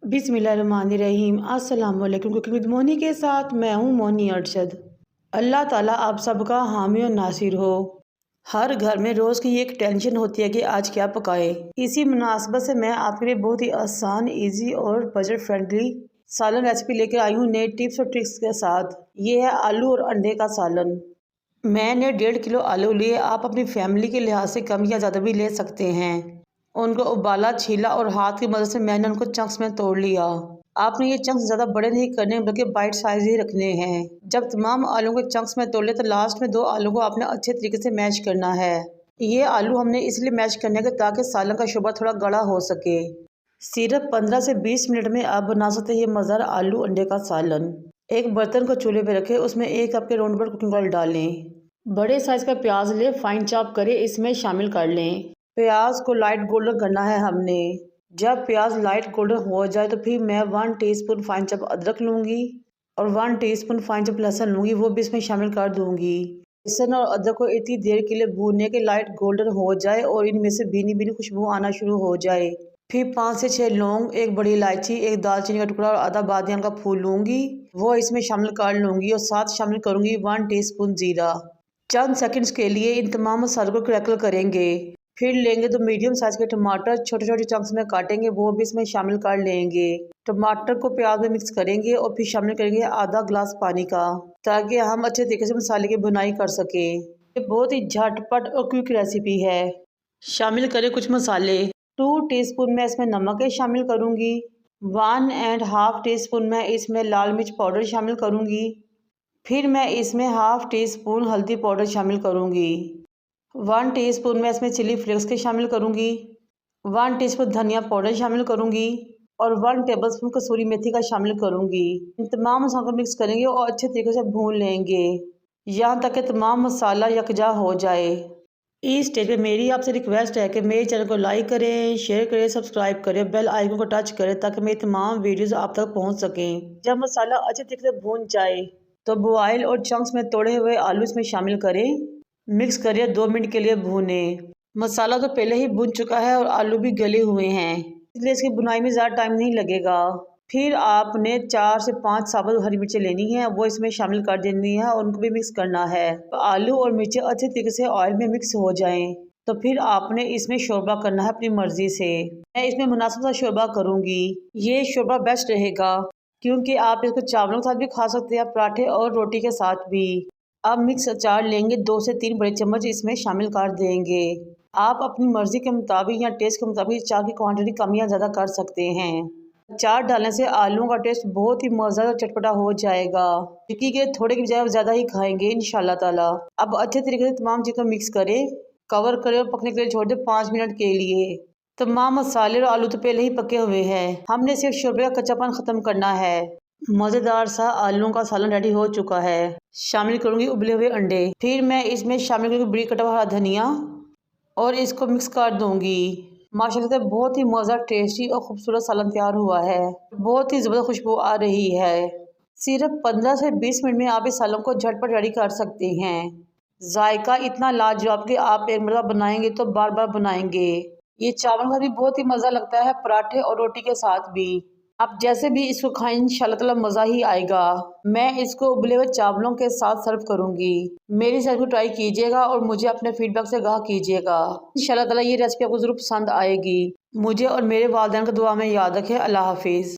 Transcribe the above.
बिस्मिल्लाहिर्रहमानिर्रहीम। अस्सलाम वालेकुम। कुकिंग विद मोनी के साथ मैं हूँ मोनी अरशद। अल्लाह ताला आप सबका हामी और नासिर हो। हर घर में रोज़ की एक टेंशन होती है कि आज क्या पकाएं। इसी मुनासबत से मैं आपके लिए बहुत ही आसान, इजी और बजट फ्रेंडली सालन रेसिपी लेकर आई हूँ नए टिप्स और ट्रिक्स के साथ। ये है आलू और अंडे का सालन। मैंने 1.5 किलो आलू लिए। आप अपनी फैमिली के लिहाज से कम या ज़्यादा भी ले सकते हैं। उनको उबाला, छीला और हाथ की मदद से मैंने उनको चंक्स में तोड़ लिया। आपने ये चंक्स ज़्यादा बड़े नहीं करने बल्कि बाइट साइज ही रखने हैं। जब तमाम आलू को चंक्स में तोड़ ले तो लास्ट में 2 आलू को आपने अच्छे तरीके से मैश करना है। ये आलू हमने इसलिए मैश करने का ताकि सालन का शोरबा थोड़ा गाढ़ा हो सके। सिर्फ 15 से 20 मिनट में आप बना सकते हैं ये मज़ेदार आलू अंडे का सालन। एक बर्तन को चूल्हे पर रखें, उसमें 1 कप के राउंड पर कुकिंग ऑयल डालें। बड़े साइज का प्याज ले, फाइन चॉप करें, इसमें शामिल कर लें। प्याज को लाइट गोल्डन करना है हमने। जब प्याज लाइट गोल्डन हो जाए तो फिर मैं 1 टीस्पून फाइन चॉप अदरक लूँगी और 1 टीस्पून फाइन चॉप लहसुन लूँगी, वो भी इसमें शामिल कर दूँगी। लहसुन और अदरक को इतनी देर के लिए भूनने के लाइट गोल्डन हो जाए और इनमें से भीनी भीनी खुशबू आना शुरू हो जाए। फिर 5 से 6 लौंग, 1 बड़ी इलायची, 1 दालचीनी का टुकड़ा और आधा बादियान का फूल लूँगी, वो इसमें शामिल कर लूँगी और साथ शामिल करूँगी 1 टीस्पून जीरा। चंद सेकंड्स के लिए इन तमाम मसालों को क्रैकल करेंगे। फिर लेंगे तो मीडियम साइज के टमाटर छोटे छोटे चंक्स में काटेंगे, वो भी इसमें शामिल कर लेंगे। टमाटर को प्याज में मिक्स करेंगे और फिर शामिल करेंगे आधा ग्लास पानी का, ताकि हम अच्छे तरीके से मसाले की बुनाई कर सके। ये बहुत ही झटपट और क्विक रेसिपी है। शामिल करें कुछ मसाले। 2 टीस्पून मैं इसमें नमक शामिल करूँगी। 1.5 टीस्पून मैं इसमें लाल मिर्च पाउडर शामिल करूँगी। फिर मैं इसमें 1/2 टीस्पून हल्दी पाउडर शामिल करूँगी। 1 टीस्पून मैं इसमें चिली फ्लेक्स के शामिल करूँगी। 1 टीस्पून धनिया पाउडर शामिल करूँगी और 1 टेबलस्पून कसूरी मेथी का शामिल करूँगी। इन तमाम मसालों को मिक्स करेंगे और अच्छे तरीके से भून लेंगे यहाँ तक कि तमाम मसाला यकजा हो जाए। इस स्टेज पे मेरी आपसे रिक्वेस्ट है कि मेरे चैनल को लाइक करें, शेयर करें, सब्सक्राइब करें, बेल आइकन को टच करें ताकि मेरी तमाम वीडियोस आप तक पहुंच सकें। जब मसाला अच्छे तरीके से भून जाए तो बॉयल और चंक्स में तोड़े हुए आलू इसमें शामिल करें। मिक्स करिए, 2 मिनट के लिए भूनें। मसाला तो पहले ही भून चुका है और आलू भी गले हुए हैं, इसलिए इसकी बुनाई में ज़्यादा टाइम नहीं लगेगा। फिर आपने 4 से 5 साबुत हरी मिर्चें लेनी है, वो इसमें शामिल कर देनी है और उनको भी मिक्स करना है। तो आलू और मिर्चें अच्छे तरीके से ऑयल में मिक्स हो जाएं तो फिर आपने इसमें शोरबा करना है अपनी मर्जी से। मैं इसमें मुनासिब सा शोरबा करूँगी। ये शोरबा बेस्ट रहेगा क्योंकि आप इसको चावलों के साथ भी खा सकते हैं, पराठे और रोटी के साथ भी। अब मिक्स अचार लेंगे, 2 से 3 बड़े चम्मच इसमें शामिल कर देंगे। आप अपनी मर्ज़ी के मुताबिक या टेस्ट के मुताबिक अचार की क्वांटिटी कम या ज़्यादा कर सकते हैं। अचार डालने से आलूओं का टेस्ट बहुत ही मज़ेदार और चटपटा हो जाएगा, क्योंकि के थोड़े की बजाय ज़्यादा ही खाएंगे इंशाल्लाह ताला। अब अच्छे तरीके से तमाम चीज़ों को मिक्स करें, कवर करें और पकने के लिए छोड़ दें 5 मिनट के लिए। तमाम मसाले और आलू तो पहले ही पके हुए हैं, हमने सिर्फ शोरबे का कच्चापन ख़त्म करना है। मज़ेदार सा आलूओं का सालन रेडी हो चुका है। शामिल करूँगी उबले हुए अंडे। फिर मैं इसमें शामिल करूँगी बड़ी कटा हुआ हरा धनिया और इसको मिक्स कर दूँगी। माशाल्लाह से बहुत ही मज़ेदार, टेस्टी और खूबसूरत सालन तैयार हुआ है। बहुत ही ज़बरदस्त खुशबू आ रही है। सिर्फ 15 से 20 मिनट में आप इस सालन को झटपट रेडी कर सकते हैं। जायका इतना लाजवाब कि आप एक मरतबा बनाएंगे तो बार बार बनाएंगे। ये चावल का भी बहुत ही मज़ा लगता है, पराठे और रोटी के साथ भी। आप जैसे भी इसको खाएं इंशाल्लाह ताला मज़ा ही आएगा। मैं इसको उबले हुए चावलों के साथ सर्व करूंगी। मेरी रेसिपी को ट्राई कीजिएगा और मुझे अपने फीडबैक से आगाह कीजिएगा। इंशाल्लाह ताला ये रेसिपी आपको ज़रूर पसंद आएगी। मुझे और मेरे वालिदैन को दुआ में याद रखें। अल्लाह हाफिज़।